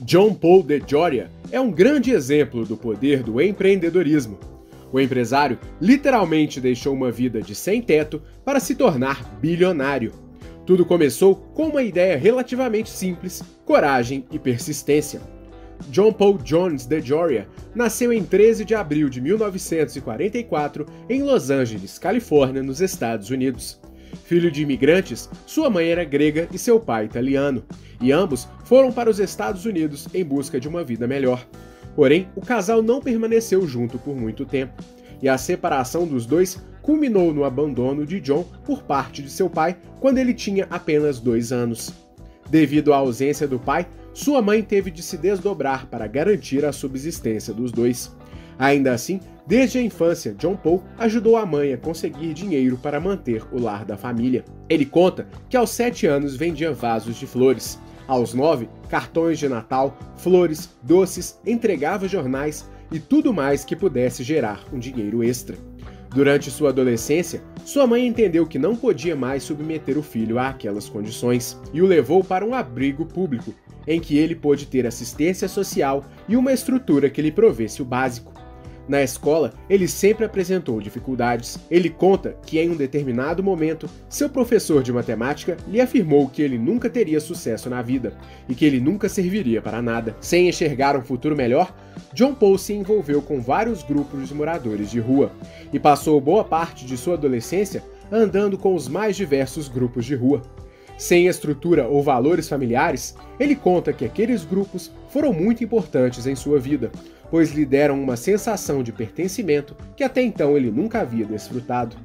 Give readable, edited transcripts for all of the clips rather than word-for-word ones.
John Paul DeJoria é um grande exemplo do poder do empreendedorismo. O empresário literalmente deixou uma vida de sem-teto para se tornar bilionário. Tudo começou com uma ideia relativamente simples, coragem e persistência. John Paul Jones DeJoria nasceu em 13 de abril de 1944 em Los Angeles, Califórnia, nos Estados Unidos. Filho de imigrantes, sua mãe era grega e seu pai italiano, e ambos foram para os Estados Unidos em busca de uma vida melhor. Porém, o casal não permaneceu junto por muito tempo, e a separação dos dois culminou no abandono de John por parte de seu pai quando ele tinha apenas 2 anos. Devido à ausência do pai, sua mãe teve de se desdobrar para garantir a subsistência dos dois. Ainda assim, desde a infância, John Paul ajudou a mãe a conseguir dinheiro para manter o lar da família. Ele conta que aos 7 anos vendia vasos de flores. Aos 9, cartões de Natal, flores, doces, entregava jornais e tudo mais que pudesse gerar um dinheiro extra. Durante sua adolescência, sua mãe entendeu que não podia mais submeter o filho àquelas condições e o levou para um abrigo público, em que ele pôde ter assistência social e uma estrutura que lhe provesse o básico. Na escola, ele sempre apresentou dificuldades. Ele conta que em um determinado momento, seu professor de matemática lhe afirmou que ele nunca teria sucesso na vida e que ele nunca serviria para nada. Sem enxergar um futuro melhor, John Paul se envolveu com vários grupos de moradores de rua e passou boa parte de sua adolescência andando com os mais diversos grupos de rua. Sem estrutura ou valores familiares, ele conta que aqueles grupos foram muito importantes em sua vida, pois lhe deram uma sensação de pertencimento que até então ele nunca havia desfrutado.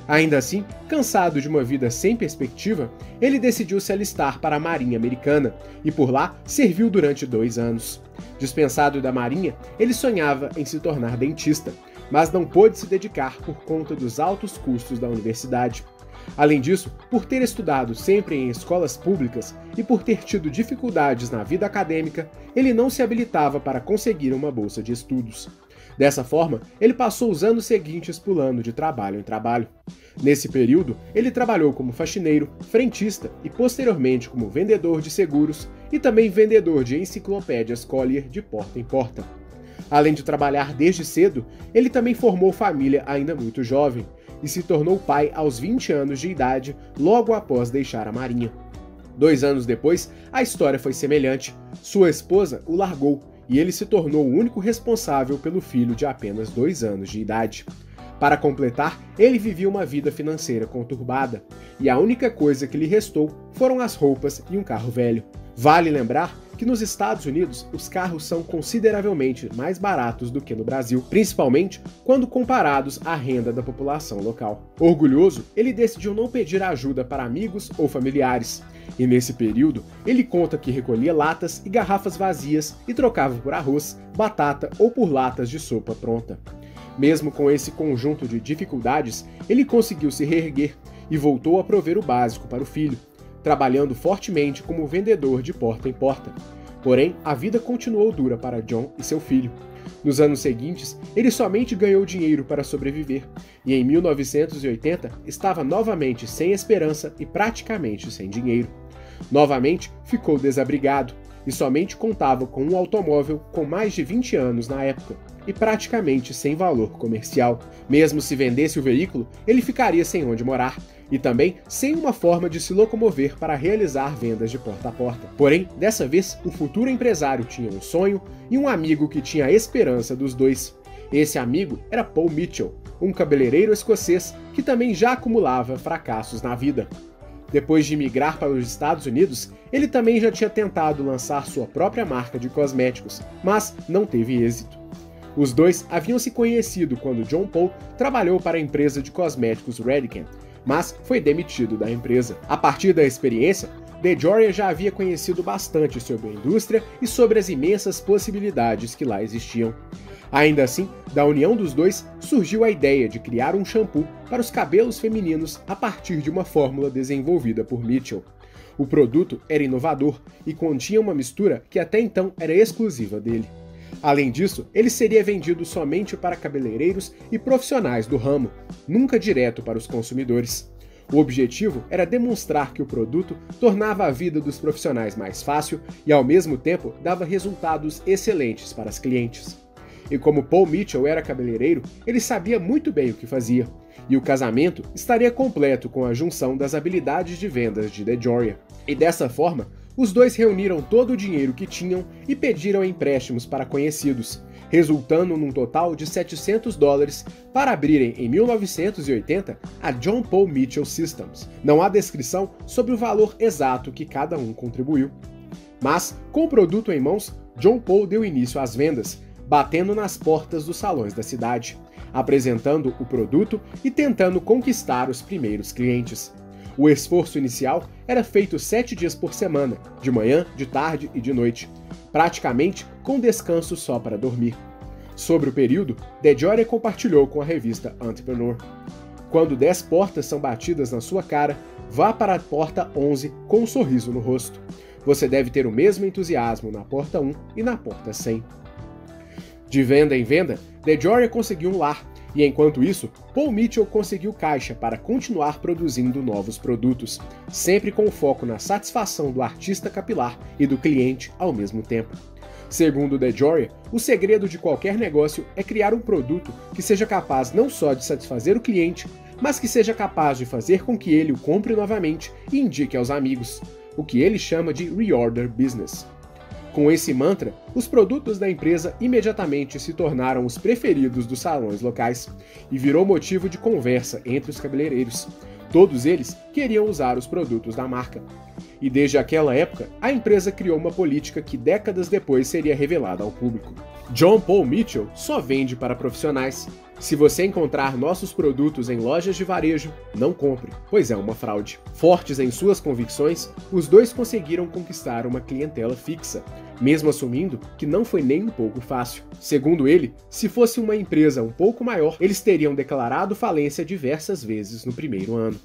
Ainda assim, cansado de uma vida sem perspectiva, ele decidiu se alistar para a Marinha Americana e por lá serviu durante 2 anos. Dispensado da Marinha, ele sonhava em se tornar dentista, mas não pôde se dedicar por conta dos altos custos da universidade. Além disso, por ter estudado sempre em escolas públicas e por ter tido dificuldades na vida acadêmica, ele não se habilitava para conseguir uma bolsa de estudos. Dessa forma, ele passou os anos seguintes pulando de trabalho em trabalho. Nesse período, ele trabalhou como faxineiro, frentista e posteriormente como vendedor de seguros e também vendedor de enciclopédias Collier de porta em porta. Além de trabalhar desde cedo, ele também formou família ainda muito jovem e se tornou pai aos 20 anos de idade, logo após deixar a Marinha. 2 anos depois, a história foi semelhante. Sua esposa o largou e ele se tornou o único responsável pelo filho de apenas 2 anos de idade. Para completar, ele vivia uma vida financeira conturbada, e a única coisa que lhe restou foram as roupas e um carro velho. Vale lembrar que nos Estados Unidos os carros são consideravelmente mais baratos do que no Brasil, principalmente quando comparados à renda da população local. Orgulhoso, ele decidiu não pedir ajuda para amigos ou familiares, e nesse período ele conta que recolhia latas e garrafas vazias e trocava por arroz, batata ou por latas de sopa pronta. Mesmo com esse conjunto de dificuldades, ele conseguiu se reerguer e voltou a prover o básico para o filho, trabalhando fortemente como vendedor de porta em porta. Porém, a vida continuou dura para John e seu filho. Nos anos seguintes, ele somente ganhou dinheiro para sobreviver, e em 1980 estava novamente sem esperança e praticamente sem dinheiro. Novamente, ficou desabrigado, e somente contava com um automóvel com mais de 20 anos na época, e praticamente sem valor comercial. Mesmo se vendesse o veículo, ele ficaria sem onde morar, e também sem uma forma de se locomover para realizar vendas de porta a porta. Porém, dessa vez, o futuro empresário tinha um sonho e um amigo que tinha a esperança dos dois. Esse amigo era Paul Mitchell, um cabeleireiro escocês que também já acumulava fracassos na vida. Depois de migrar para os Estados Unidos, ele também já tinha tentado lançar sua própria marca de cosméticos, mas não teve êxito. Os dois haviam se conhecido quando John Paul trabalhou para a empresa de cosméticos Redken, mas foi demitido da empresa. A partir da experiência, DeJoria já havia conhecido bastante sobre a indústria e sobre as imensas possibilidades que lá existiam. Ainda assim, da união dos dois, surgiu a ideia de criar um shampoo para os cabelos femininos a partir de uma fórmula desenvolvida por Mitchell. O produto era inovador e continha uma mistura que até então era exclusiva dele. Além disso, ele seria vendido somente para cabeleireiros e profissionais do ramo, nunca direto para os consumidores. O objetivo era demonstrar que o produto tornava a vida dos profissionais mais fácil e, ao mesmo tempo, dava resultados excelentes para os clientes. E como Paul Mitchell era cabeleireiro, ele sabia muito bem o que fazia, e o casamento estaria completo com a junção das habilidades de vendas de DeJoria. E dessa forma, os dois reuniram todo o dinheiro que tinham e pediram empréstimos para conhecidos, resultando num total de $700 para abrirem em 1980 a John Paul Mitchell Systems. Não há descrição sobre o valor exato que cada um contribuiu. Mas, com o produto em mãos, John Paul deu início às vendas, batendo nas portas dos salões da cidade, apresentando o produto e tentando conquistar os primeiros clientes. O esforço inicial era feito 7 dias por semana, de manhã, de tarde e de noite, praticamente com descanso só para dormir. Sobre o período, DeJoria compartilhou com a revista Entrepreneur. Quando 10 portas são batidas na sua cara, vá para a porta 11 com um sorriso no rosto. Você deve ter o mesmo entusiasmo na porta 1 e na porta 100. De venda em venda, DeJoria conseguiu um lar, e enquanto isso, Paul Mitchell conseguiu caixa para continuar produzindo novos produtos, sempre com foco na satisfação do artista capilar e do cliente ao mesmo tempo. Segundo DeJoria, o segredo de qualquer negócio é criar um produto que seja capaz não só de satisfazer o cliente, mas que seja capaz de fazer com que ele o compre novamente e indique aos amigos, o que ele chama de reorder business. Com esse mantra, os produtos da empresa imediatamente se tornaram os preferidos dos salões locais e virou motivo de conversa entre os cabeleireiros. Todos eles queriam usar os produtos da marca. E desde aquela época, a empresa criou uma política que décadas depois seria revelada ao público. John Paul Mitchell só vende para profissionais. Se você encontrar nossos produtos em lojas de varejo, não compre, pois é uma fraude. Fortes em suas convicções, os dois conseguiram conquistar uma clientela fixa, mesmo assumindo que não foi nem um pouco fácil. Segundo ele, se fosse uma empresa um pouco maior, eles teriam declarado falência diversas vezes no primeiro ano.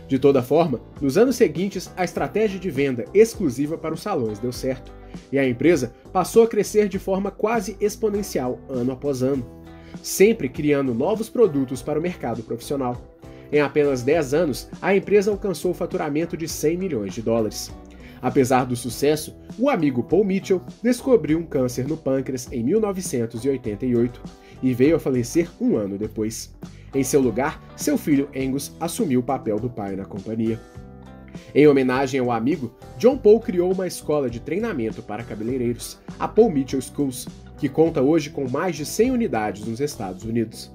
De toda forma, nos anos seguintes, a estratégia de venda exclusiva para os salões deu certo, e a empresa passou a crescer de forma quase exponencial ano após ano, sempre criando novos produtos para o mercado profissional. Em apenas 10 anos, a empresa alcançou o faturamento de $100 milhões. Apesar do sucesso, o amigo Paul Mitchell descobriu um câncer no pâncreas em 1988 e veio a falecer um ano depois. Em seu lugar, seu filho Angus assumiu o papel do pai na companhia. Em homenagem ao amigo, John Paul criou uma escola de treinamento para cabeleireiros, a Paul Mitchell Schools, que conta hoje com mais de 100 unidades nos Estados Unidos.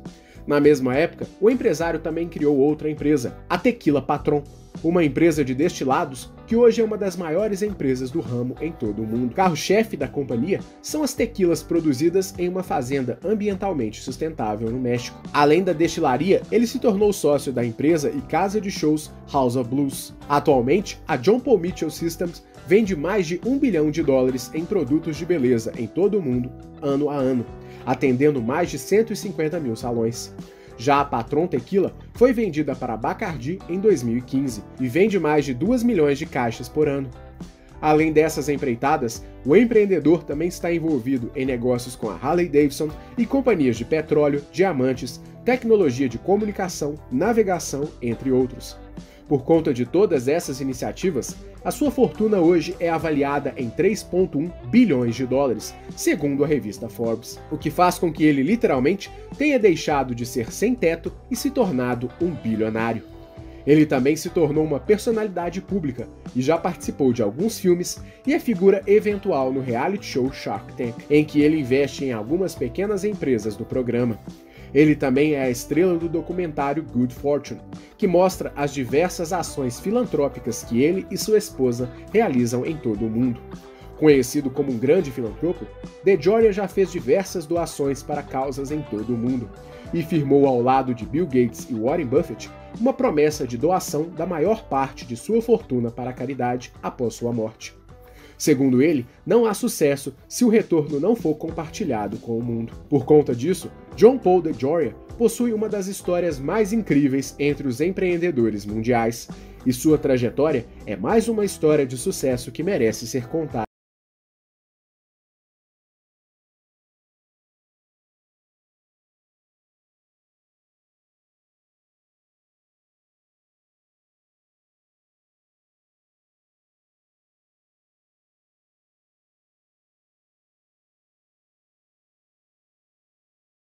Na mesma época, o empresário também criou outra empresa, a Tequila Patron, uma empresa de destilados que hoje é uma das maiores empresas do ramo em todo o mundo. O carro-chefe da companhia são as tequilas produzidas em uma fazenda ambientalmente sustentável no México. Além da destilaria, ele se tornou sócio da empresa e casa de shows House of Blues. Atualmente, a John Paul Mitchell Systems vende mais de $1 bilhão em produtos de beleza em todo o mundo, ano a ano, atendendo mais de 150 mil salões. Já a Patron Tequila foi vendida para Bacardi em 2015 e vende mais de 2 milhões de caixas por ano. Além dessas empreitadas, o empreendedor também está envolvido em negócios com a Harley-Davidson e companhias de petróleo, diamantes, tecnologia de comunicação, navegação, entre outros. Por conta de todas essas iniciativas, a sua fortuna hoje é avaliada em $3,1 bilhões, segundo a revista Forbes, o que faz com que ele literalmente tenha deixado de ser sem teto e se tornado um bilionário. Ele também se tornou uma personalidade pública e já participou de alguns filmes e é figura eventual no reality show Shark Tank, em que ele investe em algumas pequenas empresas do programa. Ele também é a estrela do documentário Good Fortune, que mostra as diversas ações filantrópicas que ele e sua esposa realizam em todo o mundo. Conhecido como um grande filantropo, DeJoria já fez diversas doações para causas em todo o mundo e firmou ao lado de Bill Gates e Warren Buffett uma promessa de doação da maior parte de sua fortuna para a caridade após sua morte. Segundo ele, não há sucesso se o retorno não for compartilhado com o mundo. Por conta disso, John Paul DeJoria possui uma das histórias mais incríveis entre os empreendedores mundiais, e sua trajetória é mais uma história de sucesso que merece ser contada.